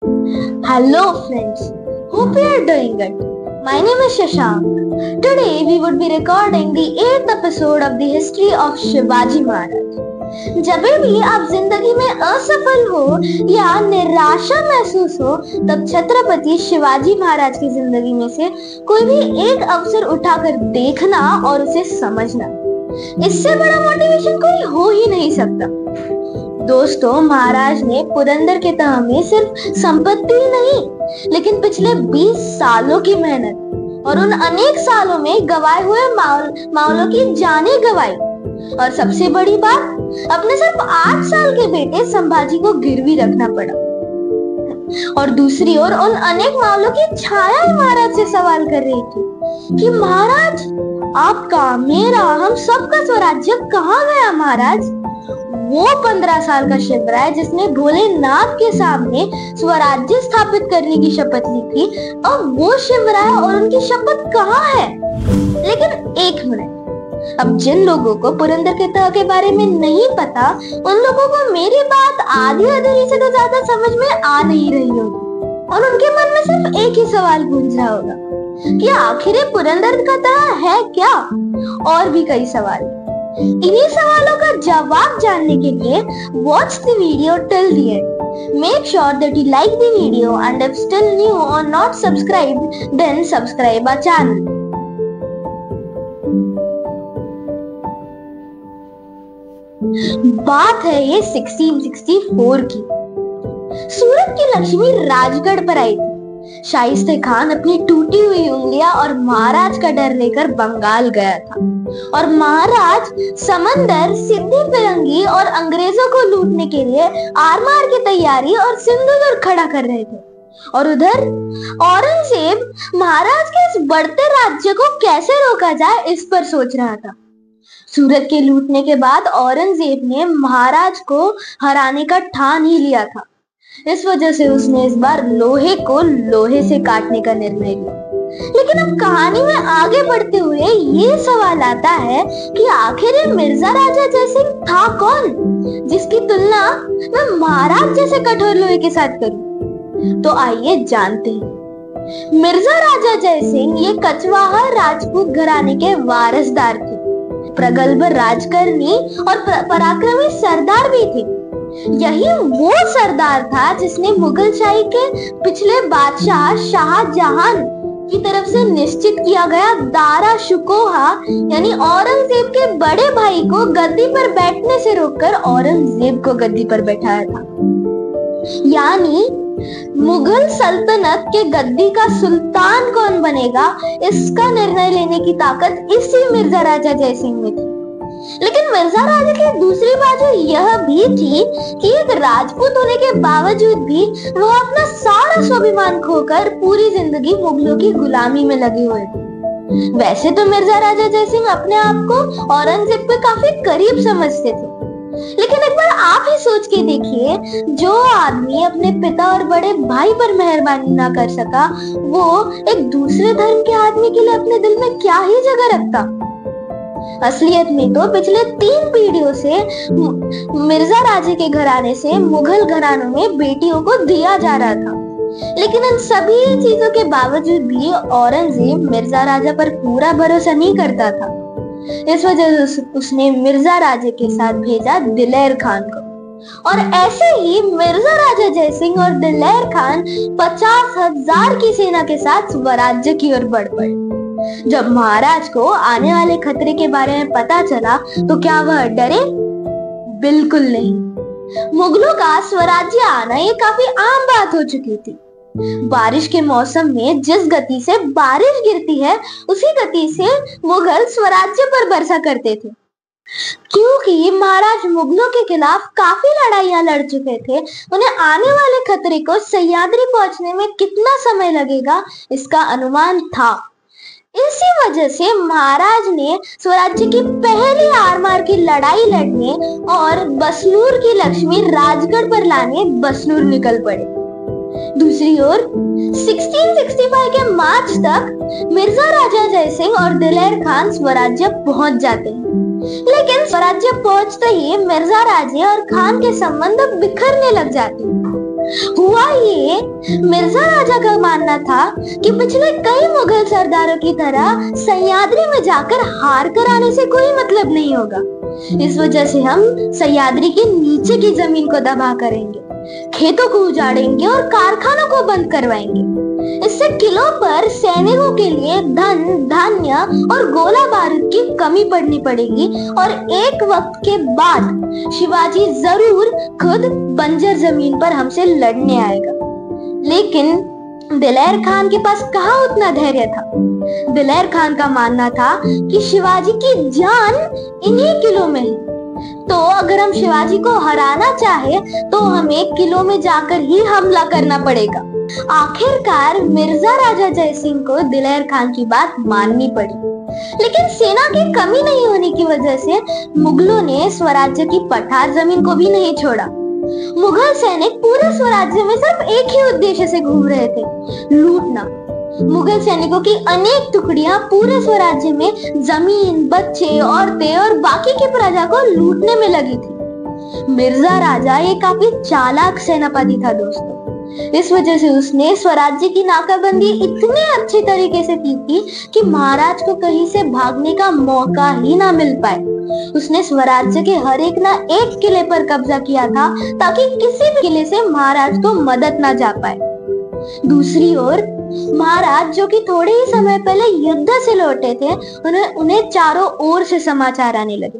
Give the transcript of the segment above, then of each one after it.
Hello friends, hope you are doing good. My name is Shashank. Today we would be recording the 8th episode of the history of Shivaji Maharaj. जब भी आप जिंदगी में असफल हो या निराशा महसूस हो, तब छत्रपति शिवाजी महाराज की जिंदगी में से कोई भी एक अवसर उठाकर देखना और उसे समझना, इससे बड़ा मोटिवेशन कोई हो ही नहीं सकता। दोस्तों, महाराज ने पुरंदर के तह में सिर्फ संपत्ति ही नहीं, लेकिन पिछले 20 सालों की मेहनत और उन अनेक सालों में गवाए हुए मावलों की जानें गवाई, और सबसे बड़ी बात, अपने सिर्फ 8 साल के बेटे संभाजी को गिरवी रखना पड़ा। और दूसरी ओर उन अनेक मावलों की छाया ही महाराज से सवाल कर रही थी कि महाराज, आपका, मेरा, हम सबका स्वराज्य कहाँ गया महाराज? वो 15 साल का शिवराय जिसने भोलेनाथ के सामने स्वराज्य स्थापित करने की शपथ ली थी, अब वो शिवराय और उनकी शपथ कहाँ है? लेकिन एक मिनट, अब जिन लोगों को पुरंदर के तह के बारे में नहीं पता, उन लोगों को मेरी बात आधी अधूरी से तो ज्यादा समझ में आ नहीं रही होगी, और उनके मन में सिर्फ एक ही सवाल गूंज रहा होगा कि आखिर पुरंदर का तह है क्या? और भी कई सवाल। इन्हीं सवालों का जवाब जानने के लिए watch the video till the end. Make sure that you like the video, and if still new or not subscribed, then subscribe our channel. बात है ये 1664 की। सूरत की लक्ष्मी राजगढ़ पर आई थी। शाइस्ते खान अपनी टूटी हुई उंगलियां और महाराज का डर लेकर बंगाल गया था, और महाराज समंदर, सिद्धि फिरंगी और अंग्रेजों को लूटने के लिए आरमार की तैयारी और सिंधुदुर्ग खड़ा कर रहे थे। और उधर औरंगजेब महाराज के इस बढ़ते राज्य को कैसे रोका जाए, इस पर सोच रहा था। सूरत के लूटने के बाद औरंगजेब ने महाराज को हराने का ठान ही लिया था। इस वजह से उसने इस बार लोहे को लोहे से काटने का निर्णय लिया। लेकिन अब कहानी में आगे बढ़ते हुए ये सवाल आता है कि आखिर मिर्जा राजा जयसिंह था कौन, जिसकी तुलना मैं महाराज जैसे कठोर लोहे के साथ करूं? तो आइए जानते हैं। मिर्जा राजा जयसिंह ये कचवाहा राजपूत घराने के वारसदार थे, प्रगल्भ राजकर्णी और पराक्रमी सरदार भी थे। यही वो सरदार था जिसने मुगल शाही के पिछले बादशाह शाहजहां की तरफ से निश्चित किया गया दारा शुकोहा यानी औरंगजेब के बड़े भाई को गद्दी पर बैठने से रोककर औरंगजेब को गद्दी पर बैठाया था। यानी मुगल सल्तनत के गद्दी का सुल्तान कौन बनेगा, इसका निर्णय लेने की ताकत इसी मिर्जा राजा जयसिंह में थी। लेकिन मिर्जा राजा की दूसरी बाजू यह भी थी कि एक राजपूत होने के बावजूद भी वह अपना सारा स्वाभिमान खोकर पूरी जिंदगी मुगलों की गुलामी में लगे हुए थे। वैसे तो मिर्जा राजा जयसिंह अपने आप को औरंगजेब के काफी करीब समझते थे, लेकिन एक बार आप ही सोच के देखिए, जो आदमी अपने पिता और बड़े भाई पर मेहरबानी ना कर सका, वो एक दूसरे धर्म के आदमी के लिए अपने दिल में क्या ही जगह रखता। असलियत में तो पिछले 3 पीढ़ियों से मिर्जा राजे के घराने से मुगल घरानों में बेटियों को दिया जा रहा था, लेकिन इन सभी चीजों के बावजूद भी औरंगजेब मिर्जा राजा पर पूरा भरोसा नहीं करता था। इस वजह से उसने मिर्जा राजे के साथ भेजा दिलेर खान को, और ऐसे ही मिर्जा राजा जयसिंह और दिलेर खान 50,000 की सेना के साथ स्वराज्य की ओर बढ़ पड़े। जब महाराज को आने वाले खतरे के बारे में पता चला तो क्या वह डरे? बिल्कुल नहीं। मुगलों का स्वराज्य आना ये काफी आम बात हो चुकी थी। बारिश के मौसम में जिस गति से बारिश गिरती है, उसी गति से मुगल स्वराज्य पर बरसा करते थे। क्योंकि महाराज मुगलों के खिलाफ काफी लड़ाइयां लड़ चुके थे, उन्हें आने वाले खतरे को सह्याद्री पहुंचने में कितना समय लगेगा, इसका अनुमान था। इसी वजह से महाराज ने स्वराज्य की पहली आरमार की लड़ाई लड़ने और बसलूर की लक्ष्मी राजगढ़ पर लाने बसलूर निकल पड़े। दूसरी ओर 1665 के मार्च तक मिर्जा राजा जयसिंह और दिलेर खान स्वराज्य पहुंच जाते हैं, लेकिन स्वराज्य पहुंचते ही मिर्जा राजे और खान के संबंध बिखरने लग जाते हैं। हुआ ये, मिर्जा राजा का मानना था कि पिछले कई मुगल सरदारों की तरह सह्याद्री में जाकर हार कर आने से कोई मतलब नहीं होगा। इस वजह से हम सह्याद्री के नीचे की जमीन को तबाह करेंगे, खेतों को उजाड़ेंगे और कारखानों को बंद करवाएंगे। इससे किलों पर सैनिकों के लिए धन, धान्य और गोला बारूद की कमी पड़नी पड़ेगी और एक वक्त के बाद शिवाजी जरूर खुद बंजर जमीन पर हमसे लड़ने आएगा। लेकिन दिलेर खान के पास कहाँ उतना धैर्य था। दिलेर खान का मानना था कि शिवाजी की जान इन्हीं किलों में है, तो अगर हम शिवाजी को हराना चाहे तो हमें किलों में जाकर ही हमला करना पड़ेगा। आखिरकार मिर्जा राजा जयसिंह को दिलेर खान की बात माननी पड़ी, लेकिन सेना की कमी नहीं होने की वजह से मुगलों ने स्वराज्य की पठार जमीन को भी नहीं छोड़ा। मुगल सैनिक पूरे स्वराज्य में सिर्फ एक ही उद्देश्य से घूम रहे थे, लूटना। मुगल सैनिकों की अनेक टुकड़ियां पूरे स्वराज्य में जमीन, बच्चे, औरतें और बाकी की प्रजा को लूटने में लगी थी। मिर्जा राजा ये काफी चालाक सेनापति था दोस्तों। इस वजह से उसने स्वराज्य की नाकाबंदी इतने अच्छे तरीके से की थी कि महाराज को कहीं से भागने का मौका ही ना मिल पाए। उसने स्वराज्य के हर एक किले पर कब्जा किया था ताकि किसी भी किले से महाराज को मदद ना जा पाए। दूसरी ओर महाराज, जो कि थोड़े ही समय पहले युद्ध से लौटे थे, उन्हें चारों ओर से समाचार आने लगे।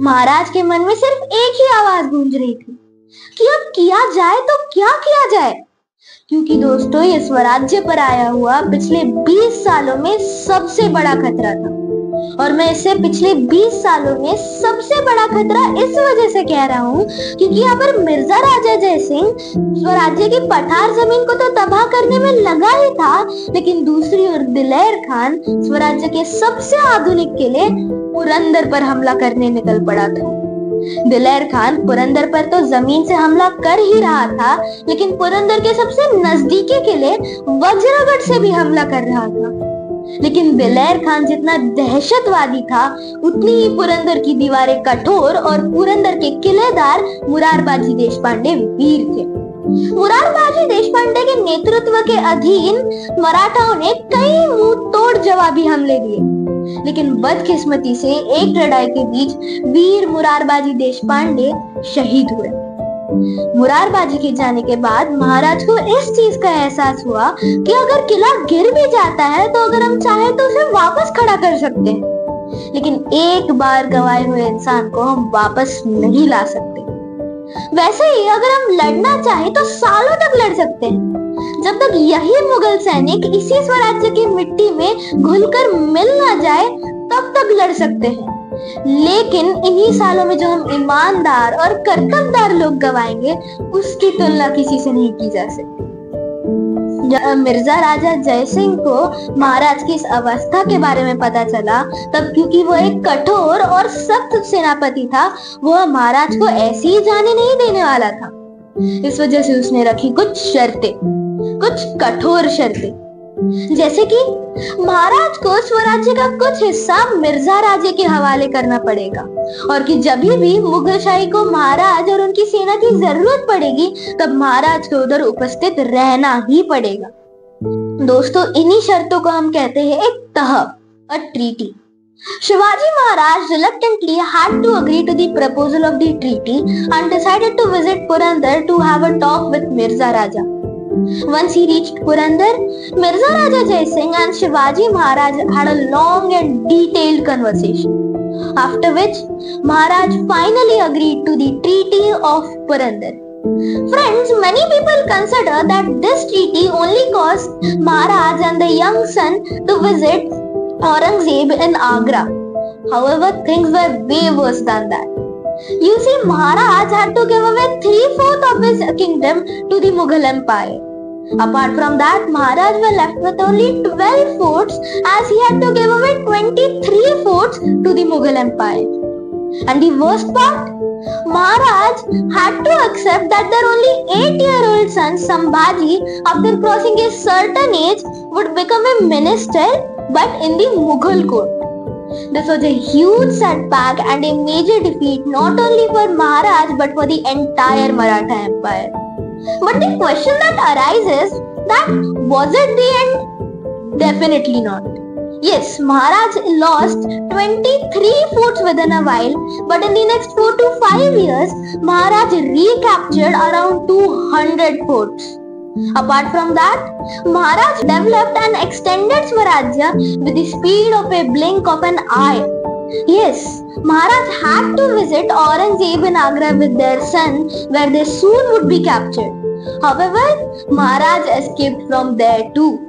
महाराज के मन में सिर्फ एक ही आवाज गूंज रही थी कि अब किया जाए तो क्या किया जाए, क्योंकि दोस्तों ये स्वराज्य पर आया हुआ पिछले 20 सालों में सबसे बड़ा खतरा था। और मैं इसे पिछले 20 सालों में सबसे बड़ा खतरा इस वजह से कह रहा हूँ क्योंकि यहाँ पर मिर्जा राजा जयसिंह स्वराज्य की पठार जमीन को तो तबाह करने में लगा ही था, लेकिन दूसरी ओर दिलेर खान स्वराज्य के सबसे आधुनिक किले पुरंदर पर हमला करने निकल पड़ा था। दिलेर खान पुरंदर पर तो जमीन से हमला कर ही रहा था, लेकिन पुरंदर के सबसे नजदीकी किले वज्रगढ़ से भी हमला कर रहा था। लेकिन दिलेर खान जितना दहशतवादी था, उतनी ही पुरंदर की दीवारें कठोर और पुरंदर के किलेदार मुरारबाजी देशपांडे वीर थे। मुरारबाजी देशपांडे के नेतृत्व के अधीन मराठाओं ने कई मुंह तोड़ जवाबी हमले दिए, लेकिन बदकिस्मती से एक लड़ाई के बीच वीर मुरारबाजी देशपांडे शहीद हुए। मुरारबाजी के जाने के बाद महाराज को इस चीज का एहसास हुआ कि अगर किला गिर भी जाता है तो अगर हम चाहे तो उसे वापस खड़ा कर सकते हैं, लेकिन एक बार गंवाए हुए इंसान को हम वापस नहीं ला सकते। वैसे ही अगर हम लड़ना चाहे तो सालों तक लड़ सकते हैं। जब तक यही मुगल सैनिक इसी स्वराज्य की मिट्टी में घुलकर मिल ना जाए तब तक लड़ सकते हैं, लेकिन इन्हीं सालों में जो हम ईमानदार और कर्तव्यदार लोग गवाएंगे उसकी तुलना किसी से नहीं की जा सकती। जब मिर्जा राजा जयसिंह को महाराज की इस अवस्था के बारे में पता चला, तब क्योंकि वो एक कठोर और सख्त सेनापति था, वो महाराज को ऐसी ही जाने नहीं देने वाला था। इस वजह से उसने रखी कुछ शर्तें, कुछ कठोर शर्तें, जैसे कि महाराज को स्वराज्य का कुछ हिस्सा मिर्जा राजे के हवाले करना पड़ेगा और कि जब भी मुगलशाही को महाराज और उनकी सेना की जरूरत पड़ेगी तब महाराज को उधर उपस्थित रहना ही पड़ेगा। दोस्तों, इन्हीं शर्तों को हम कहते हैं एक तहब, a treaty. Shivaji Maharaj reluctantly had to agree to the proposal of the treaty and decided to visit Purandar to have a talk with Mirza Raja. Once he reached Purandar, Mirza Raja Jai Singh and Shivaji Maharaj had a long and detailed conversation, after which Maharaj finally agreed to the Treaty of Purandar. Friends, many people consider that this treaty only caused Maharaj and the young son to visit Aurangzeb in Agra. However, things were way worse than that. You see, Maharaj had to give away 3/4 of his kingdom to the Mughal Empire. Apart from that, Maharaj were left with only 12 forts as he had to give away 23 forts to the Mughal Empire. And the worst part? Maharaj had to accept that their only 8-year-old son Sambhaji, after crossing a certain age, would become a minister, but in the Mughal court. This was a huge setback and a major defeat not only for Maharaj but for the entire Maratha Empire. But the question that arises, that was it the end? Definitely not. Yes, Maharaj lost 23 forts within a while, but in the next 4 to 5 years, Maharaj recaptured around 200 forts. Apart from that, Maharaj developed and extended Swarajya with the speed of a blink of an eye. Yes, Maharaj had to visit Aurangzeb in Agra with their son, where they soon would be captured. However, Maharaj escaped from there too.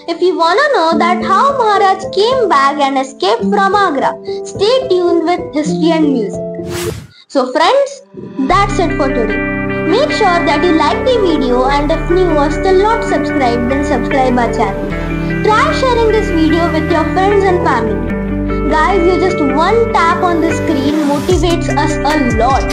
If you wanna know that how Maharaj came back and escaped from Agra, stay tuned with History and Music. So friends, that's it for today. Make sure that you like the video, and if you are still not subscribed, then subscribe our channel. Try sharing this video with your friends and family. Guys, you just one tap on the screen motivates us a lot.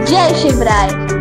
Jai Shivrai.